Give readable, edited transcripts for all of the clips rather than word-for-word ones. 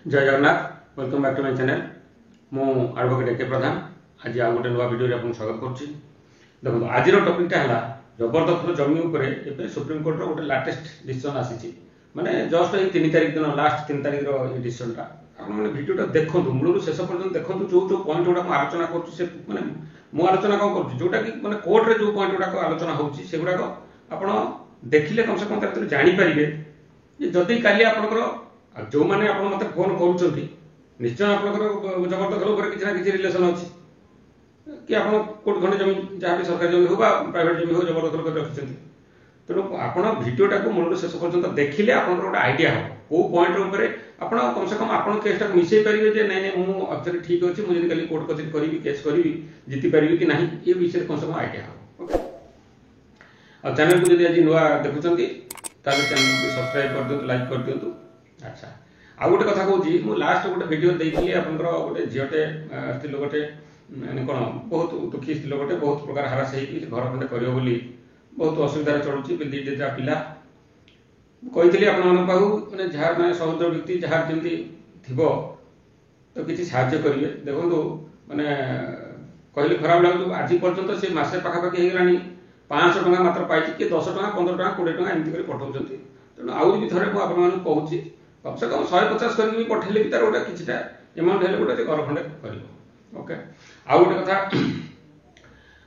जय Jagannath welcome back to my channel मु advocate A K Pradhan आज आ गोटे नुआ वीडियो आपन स्वागत करछि। देखो आज टॉपिकटा है जबरदखल जमी उपरे एबे सुप्रीम कोर्ट रो गोटे लेटेस्ट डिसीजन आसीछि माने जस्ट ए 3 तारिख दिन लास्ट 3 तारिख रो ए डिसीजनटा आपन माने वीडियोटा देखंतु मूलरु शेष पर्यंत देखंतु जो पॉइंट गुडा आलोचना करछु से माने मु आलोचना कोन करछु जोटा कि माने कोर्ट रे जो पॉइंट गुडा आलोचना होछि से गुडा आपन देखिले कम से कम तार जानि परिबे जे जदी काली आपनकर जो मैंने आप मत फोन कर निश्चय आप जबरदखल किसी ना किसी रिलेसन अच्छी कि आप कोर्ट खंडे जमी जहाँ भी सरकारी जमी हो प्राइवेट जमी हो जबरदखल कर रखिंट तेणु आप भिडटा को मूल शेष पर्यटन देखिले आप गोटे आइडिया हम कौ पॉइंट आप कम से कम आप केसटा मिसई पारे जे नहीं मुझे ठीक अच्छे मुझे कल कोर्ट कचेरी करी केस करी जीति पारि कि ना ये विषय कम से कम आइडिया हम ओके। और चैनल को जब आज नुआ देखुं चैनल को सब्सक्राइब कर दिखाँ लाइक कर दिखाँ। अच्छा आ गोटे कथा कहूँ मु लास्ट गोटे वीडियो देती आपंकर गोटे झीटे स्त्री लोकटे कौन बहुत दुखी स्त्री लोकटे बहुत प्रकार हारास हो घर खंडे कर बहुत असुविधा चलुची दिटा पिला कही आपको जहाँ मैंने समुद्र व्यक्ति जहाँ जमी थी तो किसी साहाय्य करेंगे देखो मैंने कहले खराब लगे आज पर्यटन से मसे पाखापाखि होगा 500 टका मात्र पाई कि 10 टका 15 टका 20 टका एमती पठाऊँ तेणु आउरी भी थे मुझे कहूँ कम से कम 150 करके पठेले भी तार गोटे किछिटा एमाउंट हेले गोटे घर खंडे कर ओके। आउ गोटे कथा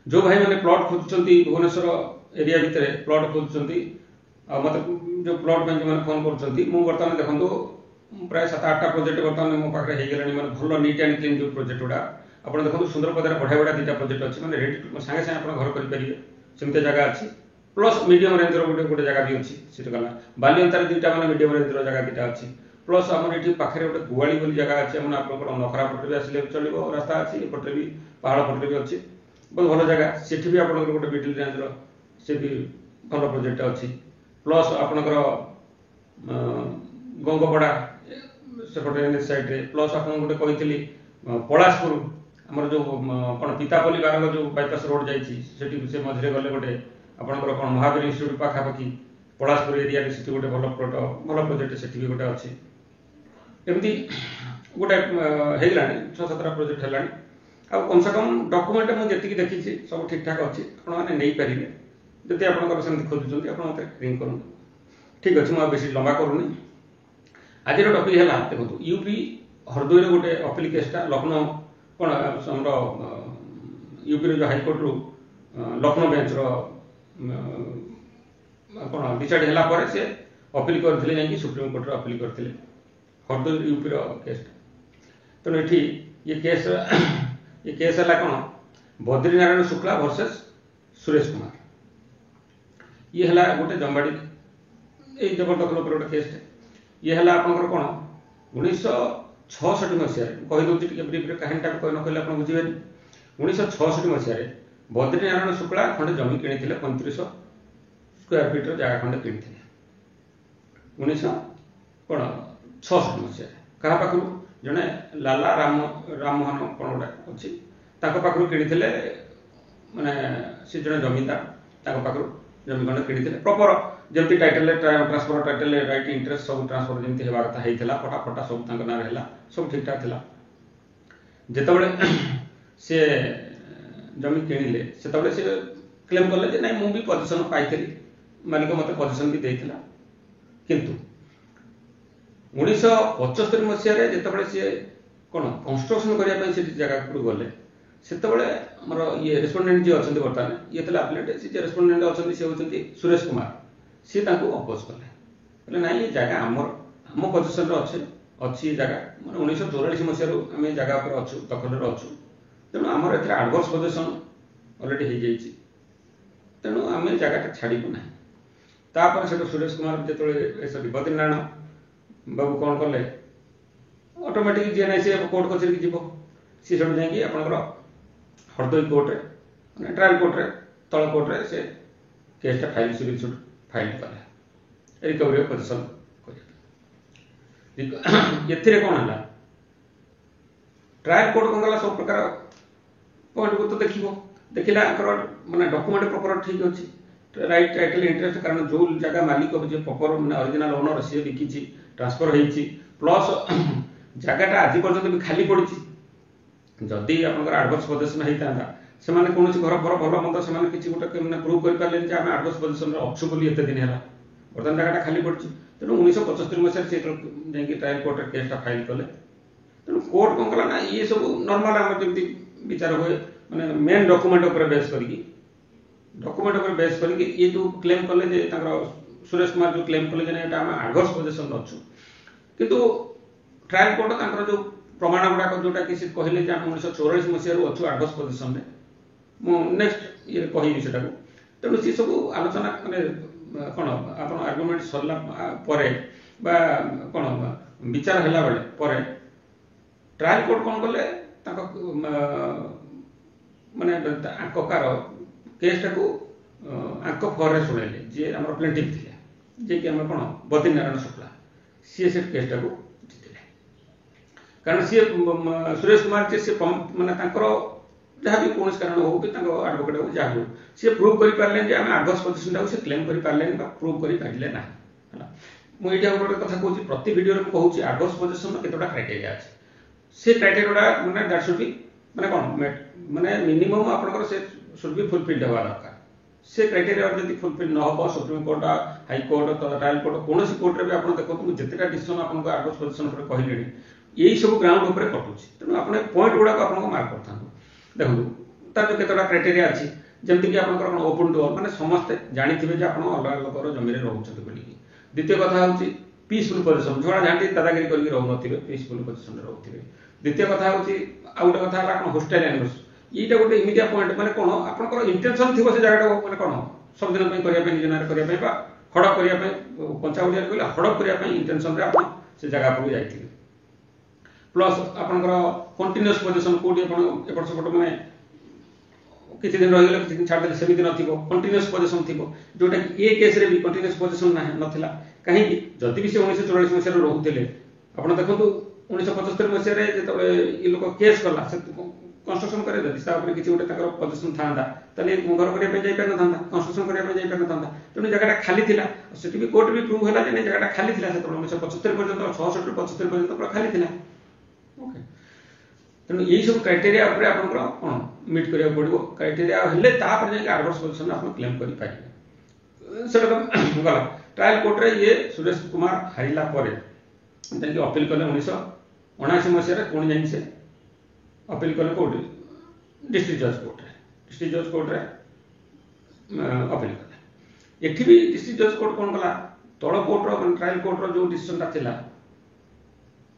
जो भाई मैंने प्लॉट खोजुंट भुवनेश्वर एरिया भितर प्लॉट खोजुंट मत जो प्लॉट जो मैंने फोन कर देखो प्राय 7-8टा प्रोजेक्ट बर्तमान मो पाखे हो गला मैं भल नीट एंड क्लीन जो प्रोजेक्ट गुड़ा आप देखो सुंदरपदार बढ़िया बढ़िया 2टा प्रोजेक्ट अच्छे मैंने रेडी सागे सागे आप घर करेंगे सेमती जगह अच्छी प्लस मीडियम रेंज गोटे गोटे जगह भी अच्छी सीट गला बालियंतार 2टा मैंने मीडियम रेंज जगह 2टा अच्छी प्लस आम ये पाखे गोटे गुआली बोली जगह अच्छी मैंने आप नखरा पटे भी आसले चलो रास्ता अच्छी एपटे भी पहाड़ पटे भी अच्छी बहुत भल जगह सेठी भी आप गोटे मिडिल रेंज से भी भल प्रोजेक्ट अच्छी प्लस आपणकर गंगपड़ा सेपटे एन सैड्रे प्लस आप गोटे कही पलाशपुर आमर जो कौन पितापल्ली बारंग जो बाईपास रोड जाइए से मझे गले गोटे आपंकर कौन महावीर इन्स्टिट्यूट पाखापाखि पलाशपुर एरिया से गोटे भल प्रोजेक्ट से भी गोटे अच्छी एमती गोटे होगा 6-7टा प्रोजेक्ट है कम से कम डॉक्यूमेंट मुझे देखी सब ठीक ठाक अच्छी आपने पारे जब आप खोजुंट आप मत रिंग करूँ ठीक अच्छे मुझे बेस लंबा करूनी। आज टॉपिक है देखो यूपी हरदोई गोटे अपील केसटा लखनऊ कौन यूपी जो हाइकोर्ट रु लखनऊ बेंच कौन डिसाइड है से अपील करते सुप्रीम कोर्ट अपील करते हरदोई यूपी केसटा तेणु ये केस है कौन बद्रीनारायण शुक्ला वर्सेस सुरेश कुमार ये है गोटे जमबाड़ी ये जबरदखल गोटे केस ये है आपंकर कौन 1966 मसीह कहीदे ब्रीफ्रे कहानीटा कही न कहले आप बुझे 1966 मसीह बद्रीनारायण शुक्ला खंडे जमी कि 3500 स्क्वायर फीट जगह खंडे कि 1966 मसीह क्या पाखु जड़े लाला राममोहन कौन गोटे अच्छी पाखु कि माने सी जड़े जमींदार पाखु जमी खंडे कि प्रॉपर जमी title transfer title right interest सब ट्रांसफर जमी होगा कथा पटा फटा सब ना सब ठीक ठाक था जितेबाला सी जमी किणिले से क्लेम कले ना मुझे पोजिशन पाई मालिक मत पोजिशन भी देता किंतु 1975 मसीह जितेबाला सी कौन कंस्ट्रक्शन करने से जगह गले से ये रेस्पोंडेंट जी अच्छा बर्तमान ये आप्लेट सी रेस्पोंडेंट अच्छा सी होती सुरेश कुमार सी अपोज कले ना ये जगह आम पोजिशन अच्छे अच्छी जगह मैं 1944 मसीह आम जगह अच्छु दखल अच्छु तेणु आमर ए आडभर्स पोजिशन अलरेडी हो तेणु आम जगह छाड़ू ना तापर से सुरेश कुमार जो सॉरी बद्रीनारायण बाबू कौन कले ऑटोमेटिक जी ना सी कोर्ट कचेरी की जीव सी सब जाकि आपंकर हरदोई कोर्टे ट्रायल कोर्टे तल कोर्टे से केसटा फाइल सिविल सुट फाइल कले रिकवरी पोजिशन ये कौन है ट्रायल कोर्ट कौन कला सब प्रकार पॉइंट को तो देखला माने डॉक्यूमेंट प्रॉपर ठीक अच्छी राइट टाइटल इंटरेस्ट कारण जो जगह मालिक जो प्रॉपर माने ओरिजिनल ओनर सी बिकी ट्रांसफर होती प्लस जगहटा आज पर्यटन भी खाली पड़ी जदि आप आडवर्स पोजिशन होता से कौन घर फर भल मंद से किसी गोटे प्रूव करें आम आडवर्स पोजिशन अच्छु बोली एत दिन है बर्तमान जगह खाली पड़ी तेणु 1975 मसीह से ट्रायल कोर्ट केसटा फाइल कले तेणु कोर्ट कौन कला ना ये सब नॉर्मल आम जमी विचार हुए माने मेन डॉक्यूमेंट उपर बेस करके ये जो क्लेम कले जे सुरेश कुमार जो क्लेम कले जे आम आडवर्स पोजिशन अच्छु किंतु ट्रायल कोर्ट जो प्रमाण गुड़ाक जोटा कि कहले 1984 मसीह अच्छु आडवर्स पोजिशन नेक्स्ट ये कहबी से तेणु सी सब आलोचना माने कौन आप आर्गुमेंट सरला कौन विचार है बेले ट्रायल कोर्ट कौन कले माने ककार केसटा को आंक फर शुणेले जी आम प्लेंटिफ थे जे कि कौन बद्री नारायण शुक्ला सी से केसटा को जीतिले कारण सी सुरेश कुमार सी माने जहाँ भी कौन कारण हो कि आडभोकेट हो जहाँ हो सी प्रूव कर आडवर्स पोजिशन से क्लेम कर प्रूव कर पारे ना मुझे गोटे कथा कहूँ प्रति वीडियो में कहूँ आडवर्स पोजिशन केतोटा क्राइटेरिया अच्छे से क्राइटेरिया माने दैट शुड बी माने कौन माने मिनिमम आपनकर से शुड बी फुलफिल्ड हवा दरकार से क्राइटेरिया जब फुलफिल न हो supreme court high court trial court कौन कोर्ट भी आप देखो जितेटा डिसीजन आपको आडवर्स पोजिशन कहले यही सब ग्राउंड उपर कटुची तेणु आप पॉइंट गुड़ाक आप मार्क करता देखो तार जो केतटा क्राइटेरिया अच्छी जमीक आप ओपन डोर माने समस्ते जानी आप अलग लोकर जमी रोचे बोली द्वितीय कथा हूँ पीसफुल पोजिशन झड़ा झाँटी दादागिरी करके रोथे पीसफुल पोजिशन रोथे द्वितीय कथा हूँ आउ गोटे कथा है होस्टाइल एनिमल्स ये गोटे इमिडिया पॉइंट माने कौन आपंकर इंटेंशन थी से जगह मैंने कौन सबदिन करने निज नाम करने हड़प करने पंचा ओडिया कहले हड़प करने इंटेंशन आप से जगह पर जाइए प्लस आपंकर कंटिन्यूअस पोजिशन कौटी एपट सेपट मैंने किसी दिन रहीगले किसी दिन छाड़देले सेमती नथिबो कंटिन्यूअस पोजिशन थी जोटा कि ए केस रे भी कंटिन्यूअस पोजिशन नथिला कहीं जदि भी से 1944 मसीह रोते आप देखो 1975 मसीह ये लोग केस कला कंस्ट्रक्शन करे किसी गोटे पोजिशन था घर करने ना कंस्ट्रक्शन करने तेणु जगह खाली थी से भी कोर्ट भी प्रूव है जगह खाली थी 1975 पर्यटन 66 75 पर्यटन खाली थी ओके तेणु यही सब क्राइटेरिया कौन मीट करा पड़ो क्राइटेरिया हेल्ले आडवर्स पोजिशन आप क्लेम करें गला ट्रायल कोर्ट रे ये सुरेश कुमार हारिला अपील कले 1979 मसीह पुणी जा से अपील कले कौटी डिस्ट्रिक्ट जज कोर्ट रे अपील कले एठी भी डिस्ट्रिक्ट जज कोर्ट कौन कला तल कोर्टर ट्रायल कोर्टर जो डिसीजन था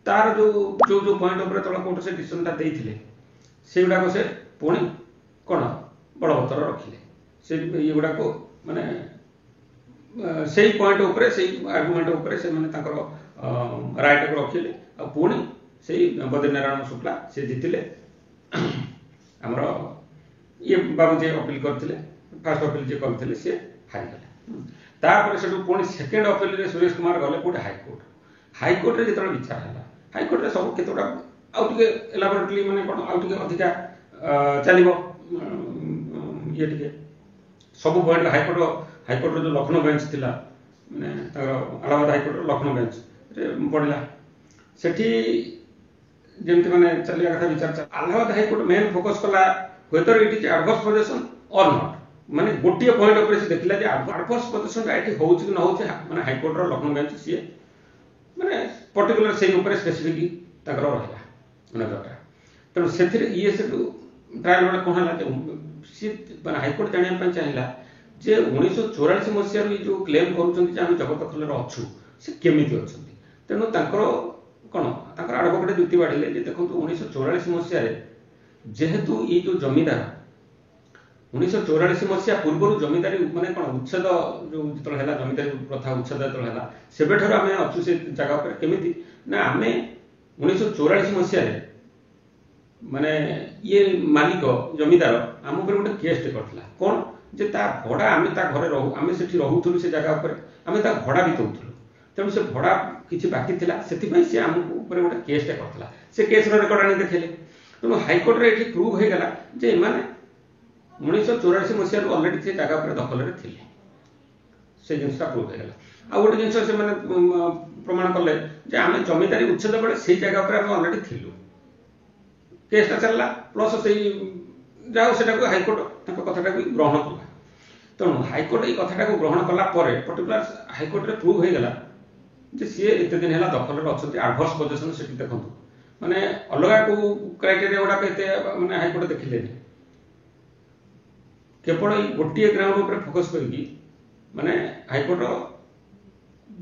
तार जो जो जो पॉइंट उपर तल कोर्ट से डिसीजन देते से गुड़ाक से पुणी कौन बलवत्तर रखिले से ये गुड़ाक माने से पॉइंट उपर से आर्गुमेंट उपर से माने रायटा को रखिले आ पुणी से बद्री नारायण शुक्ला से जीतिले आमर ये बाबू जी अपील करते फास्ट अपील जी करते सी हारिगले तापर से पुणी सेकेंड अपील सुरेश कुमार गले कौटे हाईकोर्ट रे जो विचार है हाईकोर्ट रे सब केतोटा आउटे एलाबोरेटली माने कौन आउटे अधिका चलो ये टे सब पॉइंट हाईकोर्ट जो लखनऊ बेंच थी मैंने अलाहाबाद हाईकोर्ट लखनऊ बेंच पड़ा सेठी जमती मैंने चलिया कथा विचार अलाहाबाद हाईकोर्ट मेन फोकस कला वेदर इट इज आडवर्स पोजिशन और नॉट माने गोटे पॉइंट उपर से देखला जे आडवर्स पोजिशन एटी होउछि कि न होउछि माने हाईकोर्ट रो लखनऊ बेंच सी माने पर्टिकुलर से ऊपर स्पेसिफिक ताकर रहला नजरटा तेणु से ये से ट्रायल बेले कौन है सी हाईकोर्ट जाना चाहिए जे 1984 मसीह जो क्लेम कर जबरदखल अच्छु से केमी अच्छा तेणु कौन आडभोकेट जुक्ति बाढ़े देखो 1984 मसीह जेहेतु ये जो जमीदार 1984 मसीहा पूर्व जमीदारी माने कौन उच्छेद जो है जमीदारी प्रथा उच्छेद जो सेबेठार आम अच्छु से जगह पर केमी ना आम 1984 मसीह माने ये मालिक जमीदार आम उपर गोटे केस करथिला कौन जे ता भड़ा आम घर रहू आम से रोथुलु से जगह पर आम भड़ा भी दौलु तेणु से भड़ा किसी बाकी थिला से सी आम उपर गोटे केसटे करथिला से केस रेकर्ड आनी देखेले तेणु हाईकोर्ट रे एठी प्रूव हो गला जे माने 1984 मसीह अलरेडी से जगह पर दखल रे थिले से जिनसा प्रूव हो गला आ गोटे जिन से प्रमाण कले आम जमीदारी उच्छेद बेले से जगह पर आम अलरेडी थिलु केसटा चलला प्लस से जाओ हाइकोर्ट कथा ग्रहण कला तेणु हाइकोर्ट ये कथा ग्रहण कला पर्टिकुलर हाइकोर्ट रे प्रूव हो गला सी एत दिन है दखल अच्छा आडभर्स पोजिशन से देखो माने अलग को क्राइटेरिया गुड़ाक माने हाइकोर्ट देखिले केवल गोटे ग्राउंड पर फोकस करके माने हाइकोर्ट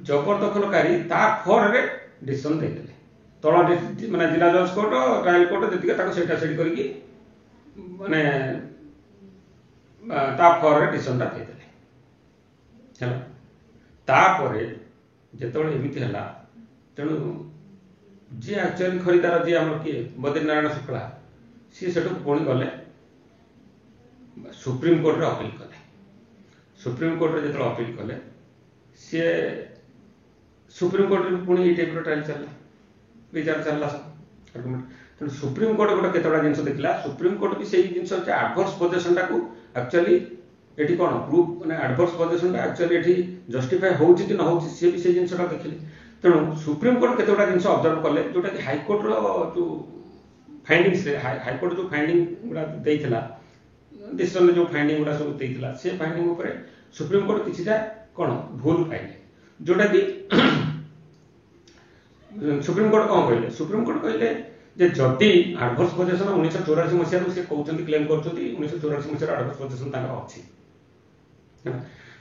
जबरदखलकारी ता फर रे डिसीजन देदेले तल माने जिला जज कोर्ट ट्रायल कोर्ट जी सेटा सेट करके माने ता फर रे डिसीजन देदेले है तापर जिते एमती है तेणु जी एक्चुअली खरीदार जी आम किए बद्रीनारायण शुक्ला सी से पुणी गले सुप्रीम कोर्ट रे अपील कले सुप्रीम कोर्ट रे जो अपील कले सी सुप्रीम कोर्ट रे पुणी टाइप ट्रायल चलला विचार चलला आर्गुमेंट तेणु सुप्रीम कोर्ट गोटे केतटा जिन देखला सुप्रीम कोर्ट भी से जिन आडभर्स पोजिशन टाक एक्चुअली ये कौन प्रूफ मैंने आडभर्स पोजिशन एक्चुअली ये जस्टिफाई होची कि न होची सी भी से जिनटा देखिले तेणु सुप्रीम कोर्ट केतटा जिन ऑब्जर्व कले जोटा कि हाइकोर्ट जो फाइंडिंग्स हाइकोर्ट जो फाइंडिंग गुड़ा देइथिला डिसीजन जो फाइंडिंग गुड़ा सब देइथिला से फाइंडिंग ऊपर सुप्रीम कोर्ट किछिटा कौन भूल पाइले जोटा कि सुप्रीम कोर्ट कौन कहले सुप्रीम कोर्ट कहले जे जदि आडभर्स पोजिशन 1984 मसीह से कहउछन्ती क्लेम करछन्ती 1984 मसीह आडभर्स पोजिशन ताका अछि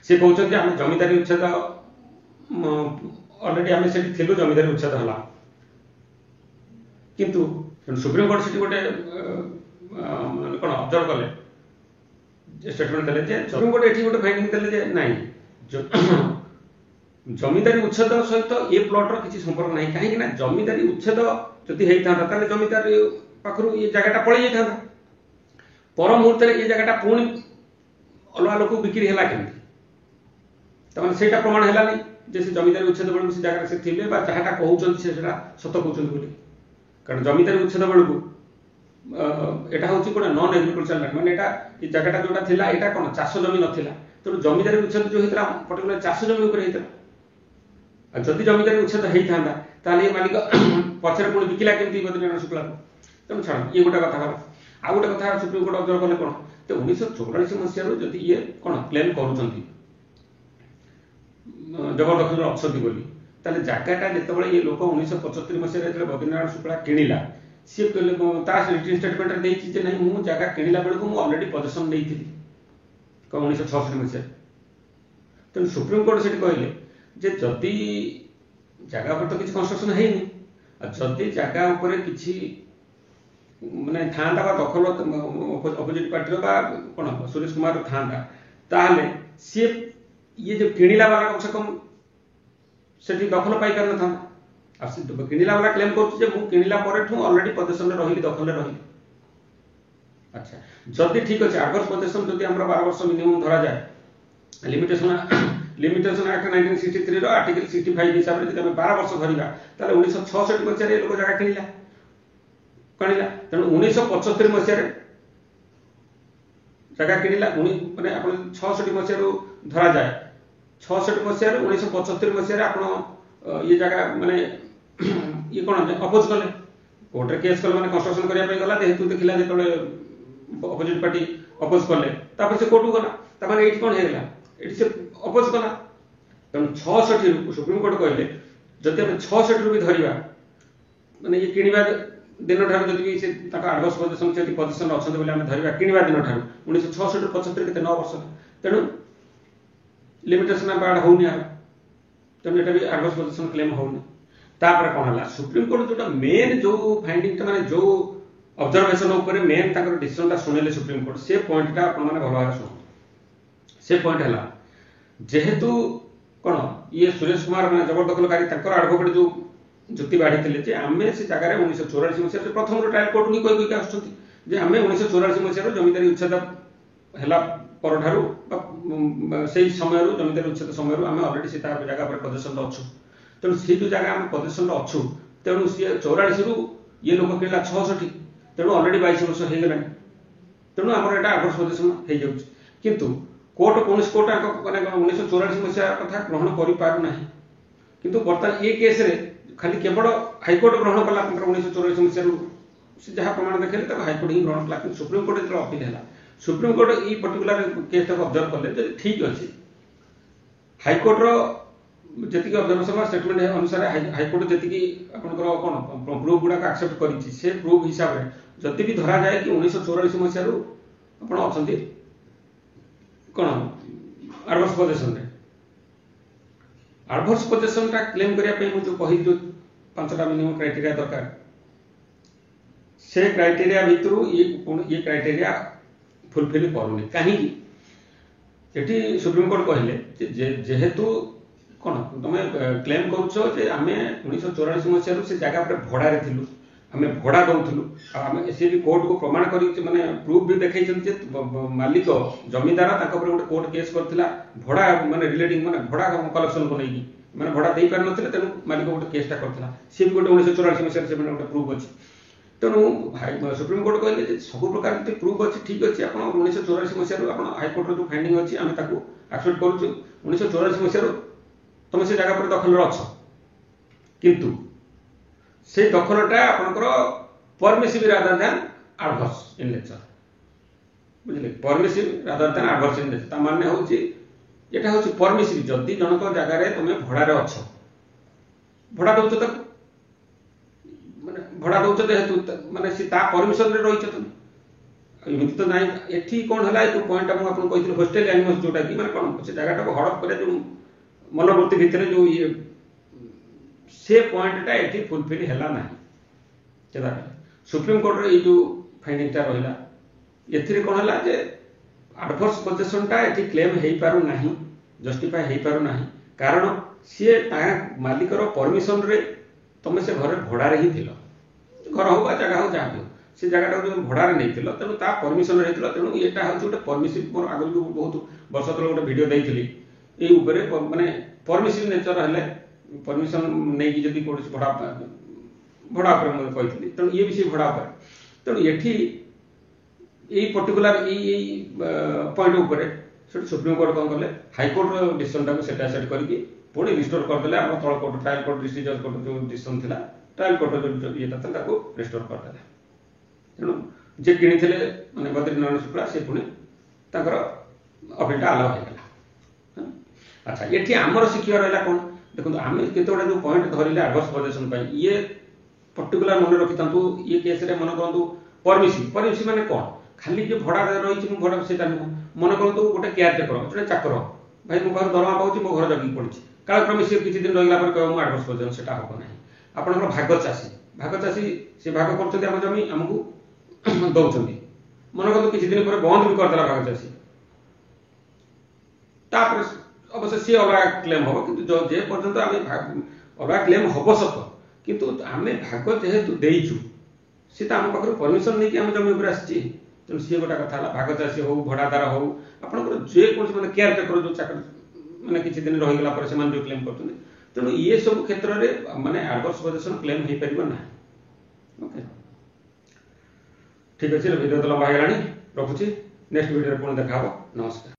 से कहते आम जमीदारी उच्छेद अलरेडी आम से जमीदारी उच्छेद है किंतु सुप्रीम कोर्ट से गोटे कौन ऑब्जर्व कले स्टेटमेंट देले सुप्रीम कोर्ट ये गोटे फाइंडिंग देले नहीं जमीदारी उच्छेद सहित ये प्लॉटर किसी संपर्क नहीं कहीं जमीदारी उच्छेद जदि होता जमीदार पाखु ये जगह पलि जाता पर मुहूर्त ये जगह पुणी अलग लोक बिक्री है केमती से प्रमाण है जे से जमीदारी उच्छेद बेलू से जगह से थे जहाँ कहते से सत कहते कारण जमीदारी उच्छेद बेलू यहाँ हूँ गोटे नॉन एग्रिकल्चर लैंड माने ये जगह जोटा थी यहाँ कौन चाष जमी नाला तेणु जमीदारी उच्छेद जो होता पर्टिकुलर चाष जमी होता जदि जमीदारी उच्छेद होता ये मालिक पचर पुणी बिकिला केमती बद्रीनारायण शुक्ला तेणु छाड़ ये गोटे कथा गला आ गोटे कथा सुप्रीम कोर्ट ऑब्जर्व कले कौन तो 1984 मसीह जदि ये कौन क्लेम करुँच जबरदखल अच्छा जगहटा जो ये लोक 1975 मसीह जो बद्रीनारायण शुक्ला किणिला सी रिटन स्टेटमेंट देखिए नहीं मुझे जगह किणिला बेलू मुझे अलरेडी पोजिशन नहीं 1966 मसीह तेणु सुप्रीम कोर्ट से कहले जे जदि जगह पर तो किसी कंस्ट्रक्शन है जदि जगह उपर किसी माने था दखल अपोजिट पार्टी कौन सुरेश कुमार था सी ये जो किणिला वाला कम से कम से दखल पाई पार ना किणिला वाला क्लेम करिला अलरेडी पोजिशन रही दखल रही अच्छा जदि ठीक अच्छे आडभर्स पोजिशन जदि 12 वर्ष मिनिमम धरा जाए लिमिटेशन एक्ट 1963 आर्टिकल 65 हिसाब से 12 वर्ष धरवा 1966 मसीह लोक जगह किणिला तेणु 1975 मसीह जगह किणिला मैंने आप 66 मसीह धरा जाए 66 मसीह 1975 मसीह आप ये जगह माने ये कौन अपोज कले कोर्टे केस कले मैंने कंस्ट्रक्शन करने गला जेहेतु देखला जो अपोजिट पार्टी अपोज कले से कोर्ट गला ये कौन है ये से अपोज कला तेणु 66 सुप्रीम कोर्ट कहले जदि आम 66 भी धरवा माने ये किणवा दिन ठार जदि से आडभर्स पोजिशन से पोजिशन अच्छा बोले आम धरवा किणवा दिन ठार 1966 75 के 9 वर्ष तेणु लिमिटेशन आड होनी तेणु ये भी आडभर्स पोजिशन क्लेम होनी तापर कौन है सुप्रीम कोर्ट जो मेन जो फाइंडिंग माने जो ऑब्जर्वेशन ऊपर मेन डिसीजन शुणिले सुप्रीम कोर्ट से पॉइंटा आपण मैंने भल भाव शुण से पॉइंट है जेहेतु कौन ये सुरेश कुमार मैंने जबरदखलकारी आडभोकेट जो जुक्ति बाढ़ी आम से जगह 1984 मसीह प्रथम ट्रायल कोर्ट नहीं कही आसुँच आम 1984 मसीह जमीदारी उच्छेद है पर से समय जमीदारी उच्छेद समय आम अलरेडी से जगह पर पोजिशन अच्छु तेणु से जो जगह आम पोजिशन अच्छु तेणु सी 84 ये लोक किणला 66 तेणु अलरेडी 22 वर्ष हो गला तेणु आम यहाँ आडभर्स पोजिशन हो किंतु कोर्ट कौन कोर्ट माने 1984 मसीहा कथा ग्रहण करि पारु नाही किंतु बर्तमान ये केस रे खाली केवल हाईकोर्ट ग्रहण कला 1984 मसीहा से जहाँ प्रमाण देखले तक हाईकोर्ट ही ग्रहण कला सुप्रीम कोर्ट जो अपील है सुप्रीम कोर्ट ई पर्टिकुलर केस तक ऑब्जर्व कले जे ठीक अछि हाईकोर्ट रो जति की ऑब्जर्वेशन स्टेटमेंट है अनुसार हाईकोर्ट जति की आपनकर कोन प्रूफ गुडा का एक्सेप्ट करिछि से प्रूफ हिसाब रे जति भी धरा जाए कि 1984 मसीहा रो आपण अछंती कोन एडवर्स पोजीशन रे एडवर्स पोजीशन का क्लेम करिया पे मु जो कहि जो पांचटा मिनिमम क्राइटेरिया दरकार से क्राइटेरिया भितरु ये क्राइटेरिया फुलफिल करूनी कहीं एटी सुप्रीम कोर्ट कहले जेहेतु कोन तुम क्लेम करूछो जे आमे 1984 मसीहा से जगह पर भड़ा रे थिलु आमे भड़ा दउथलु आमे से भी कोर्ट को प्रमाण करी माने प्रूफ भी देखै जे मालिक जमीदार ताको पर गोटे कोर्ट केस करथिला भड़ा माने रिलेटिंग माने भड़ा कलेक्शन को नहीं माने भड़ा देई पार नथिले तेनु मालिक गोटे केसटा करथिला से भी गोटे 1984 मसीहा से गोटे प्रूफ अछि तेणु सुप्रीम कोर्ट कहले सब प्रकार प्रूफ अच्छी ठीक अच्छे आप 1984 मसीह आप हाईकोर्ट जो फाइंडिंग अच्छी आम एक्सेप्ट करूँ 1984 मसीह तुम से जगह पर दखल अच्छ किंतु से दखलटा आपंकर permissive rather than adverse in nature बुझे permissive rather than adverse in nature माने होटा हूँ परमिसिव जदि जनक जगार तुम भड़ार अच्छ भड़ा दौच तक भड़ा दौच जेहेतु माने सी ता परमिशन रे रहिछ तुम एमि तो नाही एठी कोन हला ए पॉइंट हम आपन कहिथिल हॉस्टल एनिमल्स जोटा की माने कोन से जगह को हड़प करे जो मनोवृत्ति भितर जो ये से पॉइंटटा एठी फुलफिल हैला नाही केदा सुप्रीम कोर्ट रे जो फाइंडिंगटा रहिला एथिरे कोन हला जे एडवर्स पोजीशनटा एठी क्लेम हेई पारु नाही जस्टिफाई हेई पारु नाही कारण से मालिकर परमिशन रे तुम से घर भड़ा रे ही थिलो घर हो जगह हो जहाँ भी हो से जगह जो भड़ा नहीं तेणु ता परमिशन रही तेणु यहाँ हूँ गोटे परमिसिव मोर आगे भी बहुत वर्ष तले गोटे भिडियो देती ये माने परमिसिव नेचर है परमिशन नहीं जब कौन भड़ा भड़ा कही तेणु ये भी से भड़ा तेणु ये पर्टिकुलर पॉइंट उपर सुप्रीम कोर्ट कौन कले हाईकोर्ट डिसीजन टाक सेट करके पुणी रिस्टोर करदे आम तल कोर्ट ट्रायल कोर्ट डिस्ट्रिक्ट जज कोर्ट जो डिसीजन था ट्रायल कोर्ट जो ये रिस्टोर करदे तेणु जे कि माने बद्रीनारायण शुक्ला से पुणी अपिलटा आलाउ होगा अच्छा ये आमर शिक्षा रहा कौन देखो आम केतोटा जो पॉइंट धरले एडवर्स पोजीशन ये पर्टिकुलर मन रखी था ये केस मन करूँ परमिसिव माने कौन खाली जो भड़ा रही भड़ा से मन करूँ गोटे केयर टेकर जो चाकर भाई मो घर दरमा पाऊँ मो घर जगिक पड़ी कालक्रमे सी किसी दिन रही कह एडवर्स पोजीशन से हम ना आपंकर भाग चाषी से भाग कर जमी आमको दौरान मन करूँ किसी दिन पर बंद भी करदेला भाग चाषी अवश्य सी अलग क्लेम हम कि जे पर्यंत आम अलग क्लेम हम सत किंतु आम भाग जेहेतु देचु सी आम पाखे परमिशन नहीं आम जमी उपर आसी तेणु सी गोटा कथा भाग चाषी हो भड़ादार हो आपंकर जेकोसी मैंने केयर टेकर जो चाकर मैंने किसी दिन रहीगला से जो क्लेम कर तेणु ये सब क्षेत्र में माने एडवर्स पोजीशन क्लेम हो पार ना ओके ठीक अच्छे वीडियो तो लंबा है रखुच्छी नेक्स्ट वीडियो पुणी देखा नमस्कार।